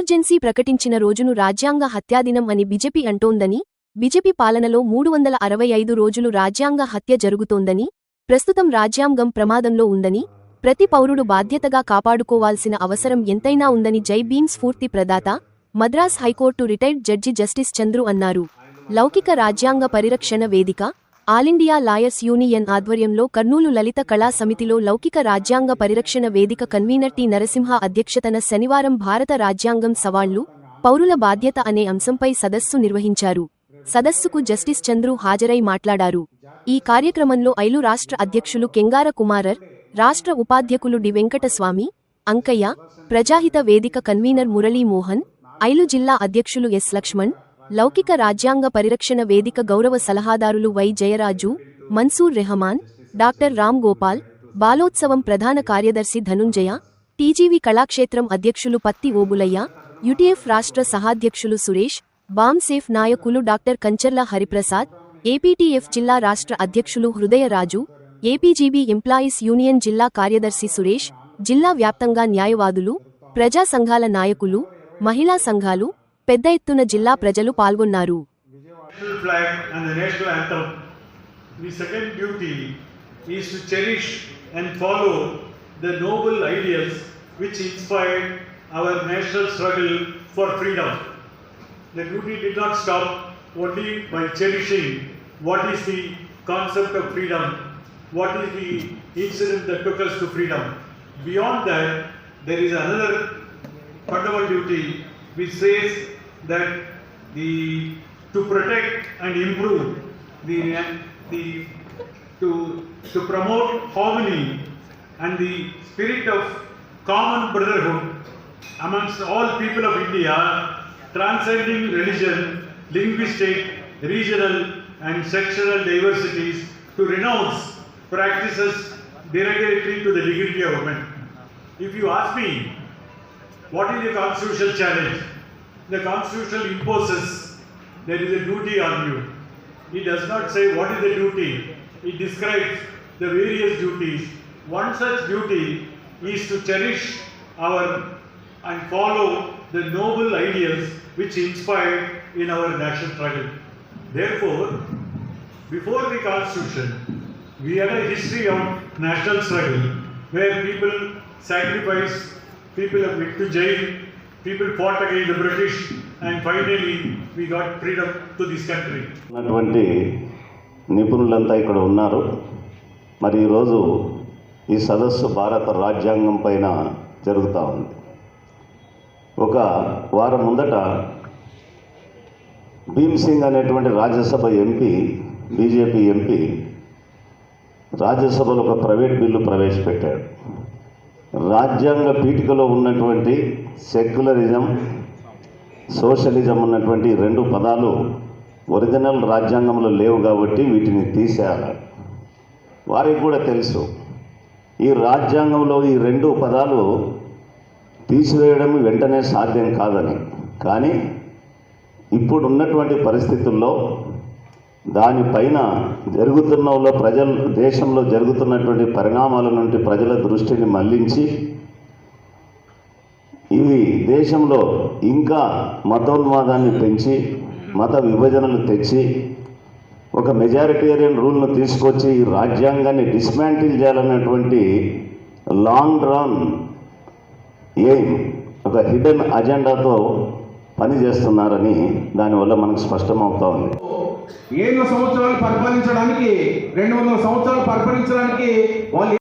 Emergency ప్రకటించిన రోజును రాజ్యాంగ హత్యాదినం అని బీజేపీ అంటోందని, బీజేపీ పాలనలో 365 రోజులు రాజ్యాంగ హత్య జరుగుతోందని, ప్రస్తుతం రాజ్యాంగం ప్రమాదంలో ఉందని, ప్రతి పౌరుడు బాధ్యతగా కాపాడుకోవాల్సిన అవసరం ఎంతైనా ఉందని జై భీమ్ స్ఫూర్తి ప్రదాత, Madras high court retired judge justice Chandru అన్నారు. లౌకిక రాజ్యాంగ పరిరక్షణ వేదిక, ఆలిండియా లాయర్స్ యూనియన్ ఆధ్వర్యంలో కర్నూలు లలిత కళా సమితిలో లౌకిక రాజ్యాంగ పరిరక్షణ వేదిక కన్వీనర్ టి నరసింహ అధ్యక్షతన శనివారం భారత రాజ్యాంగం సవాళ్లు, పౌరుల బాధ్యత అనే అంశంపై సదస్సు నిర్వహించారు. సదస్సుకు జస్టిస్ చంద్రు హాజరై మాట్లాడారు. ఈ కార్యక్రమంలో ఐలు రాష్ట్ర అధ్యక్షులు కెంగార కుమారర్, రాష్ట్ర ఉపాధ్యకులు డి వెంకటస్వామి, అంకయ్య, ప్రజాహిత వేదిక కన్వీనర్ మురళీ మోహన్, ఐలు జిల్లా అధ్యక్షులు ఎస్ లక్ష్మణ్, లౌకిక రాజ్యాంగ పరిరక్షణ వేదిక గౌరవ సలహాదారులు వై జయరాజు, మన్సూర్ రెహమాన్, డాక్టర్ రామ్ గోపాల్, బాలోత్సవం ప్రధాన కార్యదర్శి ధనుంజయ, టీజీవీ కళాక్షేత్రం అధ్యక్షులు పత్తి ఓబులయ్య, యుటిఎఫ్ రాష్ట్ర సహాధ్యక్షులు సురేష్, బామ్సేఫ్ నాయకులు డాక్టర్ కంచర్ల హరిప్రసాద్, ఏపీటీఎఫ్ జిల్లా రాష్ట్ర అధ్యక్షులు హృదయరాజు, ఏపీజీబీ ఎంప్లాయీస్ యూనియన్ జిల్లా కార్యదర్శి సురేష్, జిల్లా వ్యాప్తంగా న్యాయవాదులు, ప్రజా సంఘాల నాయకులు, మహిళా సంఘాలు, పెద్ద ఎత్తున జిల్లా ప్రజలు పాల్గొన్నారు. The second duty is to cherish and follow the noble ideals which inspired our national struggle for freedom. The duty did not stop only by cherishing what is the concept of freedom, what is the incident that took us to freedom. Beyond that, there is another fundamental duty which says that to protect and improve to promote harmony and the spirit of common brotherhood amongst all people of India, transcending religion, linguistic, regional and sectional diversities, to renounce practices derogatory to the dignity of women. If you ask me, what is the constitutional challenge? The Constitution imposes there is a duty on you. It does not say what is the duty. It describes the various duties. One such duty is to cherish and follow the noble ideals which inspired in our national struggle. Therefore, before the Constitution, we had a history of national struggle where people sacrificed, people have went to jail, people fought against the British, and finally we got freedom to this country. అటువంటి నిపుణులంతా ఇక్కడ ఉన్నారు. మరి ఈరోజు ఈ సదస్సు భారత రాజ్యాంగం పైన జరుగుతూ ఉంది. ఒక వారం ముందట భీమ్ సింగ్ అనేటువంటి రాజ్యసభ ఎంపీ, బీజేపీ ఎంపీ రాజ్యసభలో ఒక ప్రైవేట్ బిల్లు ప్రవేశపెట్టాడు. రాజ్యాంగ పీఠికలో ఉన్నటువంటి సెక్యులరిజం, సోషలిజం ఉన్నటువంటి రెండు పదాలు ఒరిజినల్ రాజ్యాంగంలో లేవు కాబట్టి వీటిని తీసేయాలి. వారికి కూడా తెలుసు ఈ రాజ్యాంగంలో ఈ రెండు పదాలు తీసివేయడం వెంటనే సాధ్యం కాదని. కానీ ఇప్పుడు ఉన్నటువంటి పరిస్థితుల్లో దానిపైన దేశంలో జరుగుతున్నటువంటి పరిణామాల నుండి ప్రజల దృష్టిని మళ్లించి ఇవి దేశంలో ఇంకా మతోన్మాదాన్ని పెంచి మత విభజనలు తెచ్చి ఒక మెజారిటేరియన్ రూల్ను తీసుకొచ్చి ఈ రాజ్యాంగాన్ని డిస్మాంటిల్ చేయాలన్నటువంటి లాంగ్ రన్ ఎయిమ్, ఒక హిడెన్ అజెండాతో పనిచేస్తున్నారని దానివల్ల మనకు స్పష్టమవుతా ఉంది. 7 సంవత్సరాలు పరిపాలించడానికి 200 సంవత్సరాలు పరిపాలించడానికి వాళ్ళు